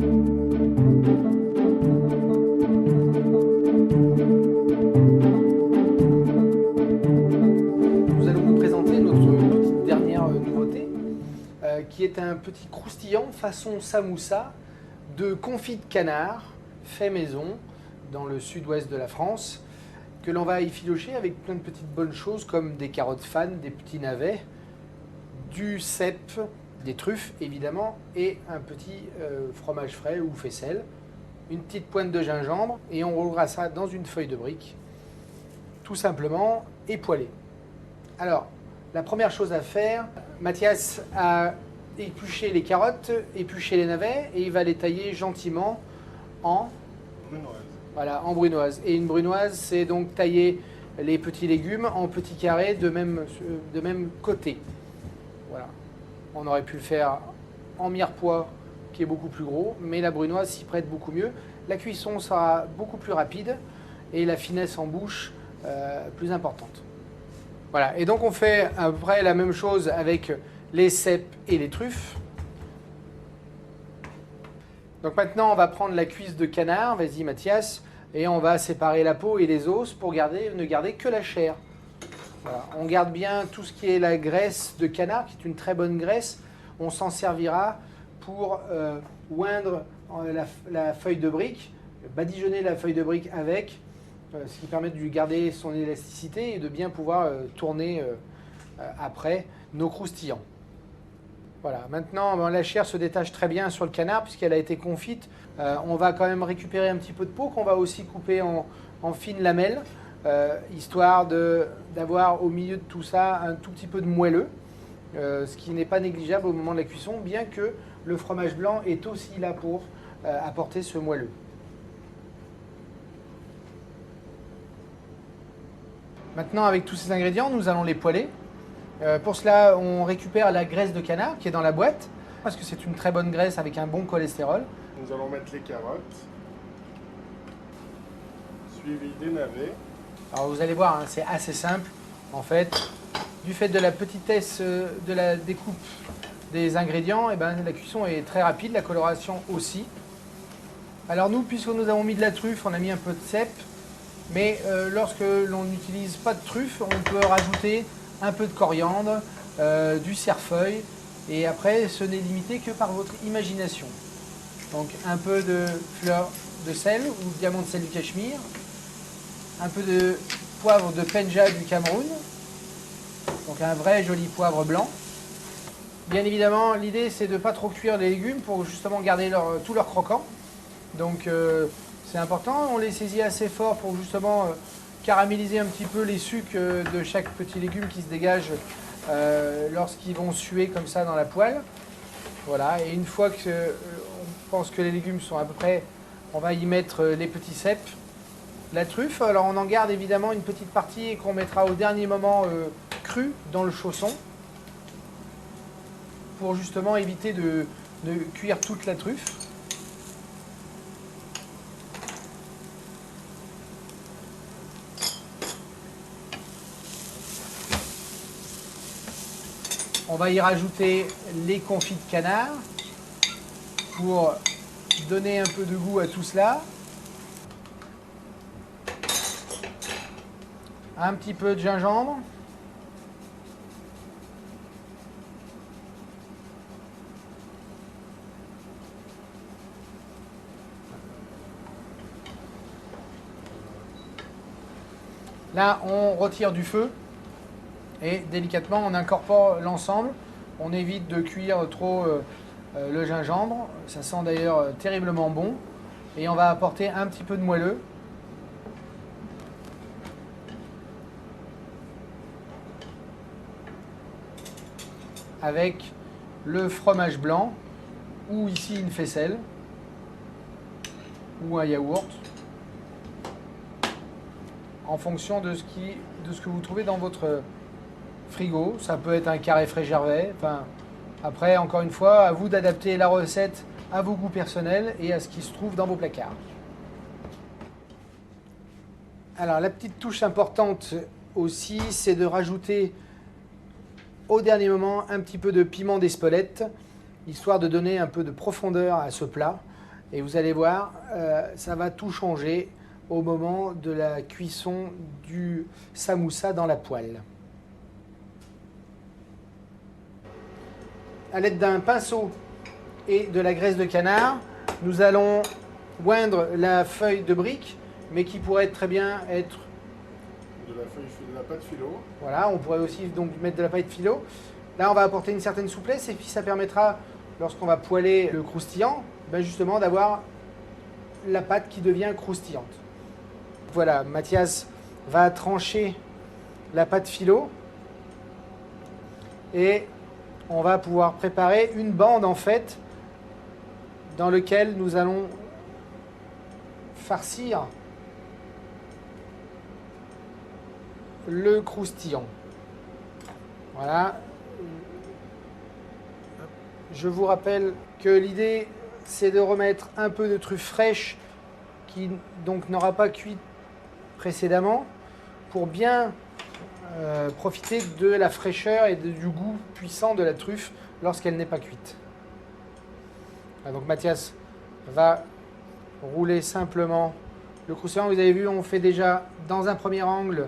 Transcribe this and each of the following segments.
Nous allons vous présenter notre petite dernière nouveauté qui est un petit croustillant façon samoussa de confit de canard fait maison dans le sud-ouest de la France que l'on va effilocher avec plein de petites bonnes choses comme des carottes fan, des petits navets, du cèpe, des truffes évidemment et un petit fromage frais ou faisselle, une petite pointe de gingembre et on roulera ça dans une feuille de brique tout simplement et poêlée. Alors, la première chose à faire, Mathias a épluché les carottes, épluché les navets et il va les tailler gentiment en brunoise. Voilà, en brunoise. Et une brunoise, c'est donc tailler les petits légumes en petits carrés de même côté. Voilà. On aurait pu le faire en mirepoix, qui est beaucoup plus gros, mais la brunoise s'y prête beaucoup mieux. La cuisson sera beaucoup plus rapide et la finesse en bouche plus importante. Voilà, et donc on fait à peu près la même chose avec les cèpes et les truffes. Donc maintenant on va prendre la cuisse de canard, vas-y Mathias, et on va séparer la peau et les os pour ne garder que la chair. Voilà. On garde bien tout ce qui est la graisse de canard, qui est une très bonne graisse. On s'en servira pour oindre la feuille de brique, badigeonner la feuille de brique avec, ce qui permet de lui garder son élasticité et de bien pouvoir tourner après nos croustillants. Voilà, maintenant la chair se détache très bien sur le canard puisqu'elle a été confite. On va quand même récupérer un petit peu de peau qu'on va aussi couper en fines lamelles, histoire d'avoir au milieu de tout ça un tout petit peu de moelleux, ce qui n'est pas négligeable au moment de la cuisson, bien que le fromage blanc est aussi là pour apporter ce moelleux. Maintenant, avec tous ces ingrédients, nous allons les poêler. Pour cela, on récupère la graisse de canard qui est dans la boîte, parce que c'est une très bonne graisse avec un bon cholestérol. Nous allons mettre les carottes, suivi des navets. Alors vous allez voir, hein, c'est assez simple. En fait, du fait de la petitesse de la découpe des ingrédients, et ben, la cuisson est très rapide, la coloration aussi. Alors nous, puisque nous avons mis de la truffe, on a mis un peu de cèpe. Mais lorsque l'on n'utilise pas de truffe, on peut rajouter un peu de coriandre, du cerfeuil, et après ce n'est limité que par votre imagination. Donc un peu de fleur de sel ou diamant de sel du Cachemire, un peu de poivre de Penja du Cameroun, donc un vrai joli poivre blanc. Bien évidemment, l'idée c'est de ne pas trop cuire les légumes pour justement garder tout leur croquant. Donc c'est important, on les saisit assez fort pour justement caraméliser un petit peu les sucs de chaque petit légume qui se dégage lorsqu'ils vont suer comme ça dans la poêle. Voilà, et une fois qu'on pense que les légumes sont à peu près, on va y mettre les petits cèpes, la truffe. Alors on en garde évidemment une petite partie qu'on mettra au dernier moment crue dans le chausson pour justement éviter de cuire toute la truffe. On va y rajouter les confits de canard pour donner un peu de goût à tout cela. Un petit peu de gingembre. Là, on retire du feu. Et délicatement, on incorpore l'ensemble. On évite de cuire trop le gingembre. Ça sent d'ailleurs terriblement bon. Et on va apporter un petit peu de moelleux. Avec le fromage blanc, ou ici une faisselle, ou un yaourt, en fonction de ce que vous trouvez dans votre frigo. Ça peut être un carré frais Gervais. Enfin, après, encore une fois, à vous d'adapter la recette à vos goûts personnels et à ce qui se trouve dans vos placards. Alors, la petite touche importante aussi, c'est de rajouter au dernier moment un petit peu de piment d'Espelette, histoire de donner un peu de profondeur à ce plat. Et vous allez voir, ça va tout changer au moment de la cuisson du samoussa dans la poêle. À l'aide d'un pinceau et de la graisse de canard, nous allons oindre la feuille de brique, mais qui pourrait très bien être de la pâte philo. Voilà, on pourrait aussi donc mettre de la paille de philo. Là, on va apporter une certaine souplesse et puis ça permettra, lorsqu'on va poêler le croustillant, ben justement d'avoir la pâte qui devient croustillante. Voilà, Mathias va trancher la pâte philo et on va pouvoir préparer une bande en fait dans laquelle nous allons farcir le croustillant. Voilà. Je vous rappelle que l'idée c'est de remettre un peu de truffe fraîche qui donc n'aura pas cuit précédemment pour bien profiter de la fraîcheur et du goût puissant de la truffe lorsqu'elle n'est pas cuite. Donc Mathias va rouler simplement le croustillant. Vous avez vu, on fait déjà dans un premier angle.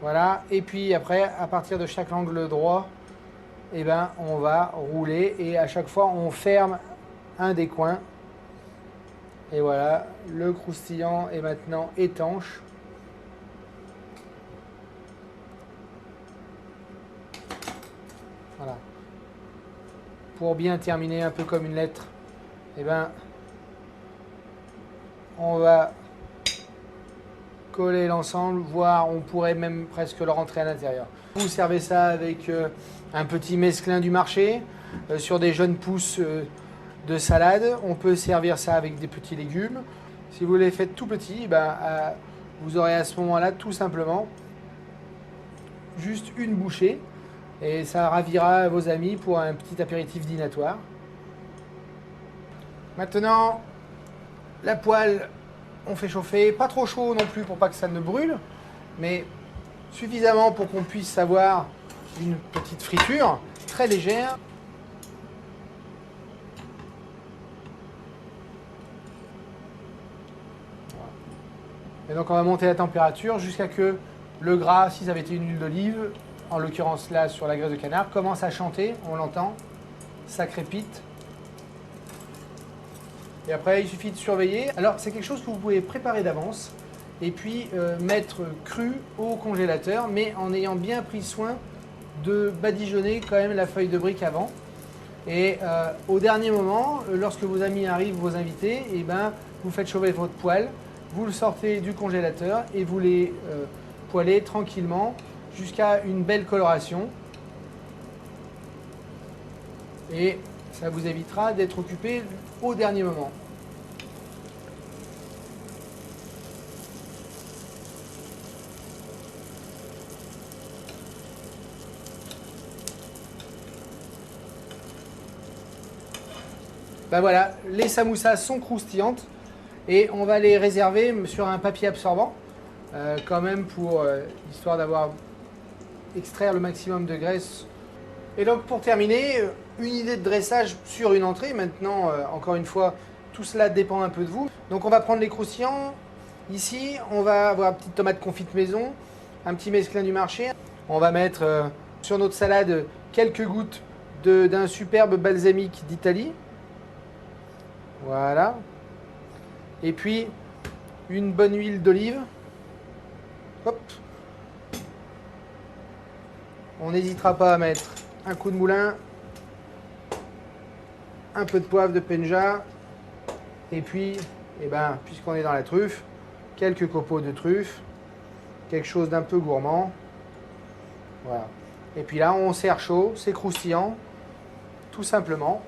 Voilà. Et puis après, à partir de chaque angle droit, eh ben, on va rouler et à chaque fois, on ferme un des coins. Et voilà, le croustillant est maintenant étanche. Voilà. Pour bien terminer un peu comme une lettre, eh ben, on va coller l'ensemble, voire on pourrait même presque le rentrer à l'intérieur. Vous servez ça avec un petit mesclin du marché, sur des jeunes pousses de salade. On peut servir ça avec des petits légumes. Si vous les faites tout petits, ben, vous aurez à ce moment-là tout simplement juste une bouchée et ça ravira vos amis pour un petit apéritif dînatoire. Maintenant, la poêle, on fait chauffer, pas trop chaud non plus pour pas que ça ne brûle, mais suffisamment pour qu'on puisse avoir une petite friture très légère. Et donc on va monter la température jusqu'à que le gras, si ça avait été une huile d'olive, en l'occurrence là sur la graisse de canard, commence à chanter, on l'entend, ça crépite. Et après il suffit de surveiller. Alors c'est quelque chose que vous pouvez préparer d'avance et puis mettre cru au congélateur, mais en ayant bien pris soin de badigeonner quand même la feuille de brique avant. Et au dernier moment, lorsque vos amis arrivent, vos invités, et ben, vous faites chauffer votre poêle, vous le sortez du congélateur et vous les poêlez tranquillement jusqu'à une belle coloration. Et ça vous évitera d'être occupé au dernier moment. Ben voilà, les samoussas sont croustillantes et on va les réserver sur un papier absorbant, quand même pour histoire d'avoir extraire le maximum de graisse. Et donc pour terminer, une idée de dressage sur une entrée. Maintenant, encore une fois, tout cela dépend un peu de vous. Donc on va prendre les croustillants. Ici, on va avoir une petite tomate confite maison, un petit mesclin du marché. On va mettre sur notre salade quelques gouttes d'un superbe balsamique d'Italie. Voilà. Et puis, une bonne huile d'olive. Hop. On n'hésitera pas à mettre un coup de moulin, un peu de poivre de Penja, et puis, eh ben, puisqu'on est dans la truffe, quelques copeaux de truffe, quelque chose d'un peu gourmand. Voilà. Et puis là, on sert chaud, c'est croustillant, tout simplement.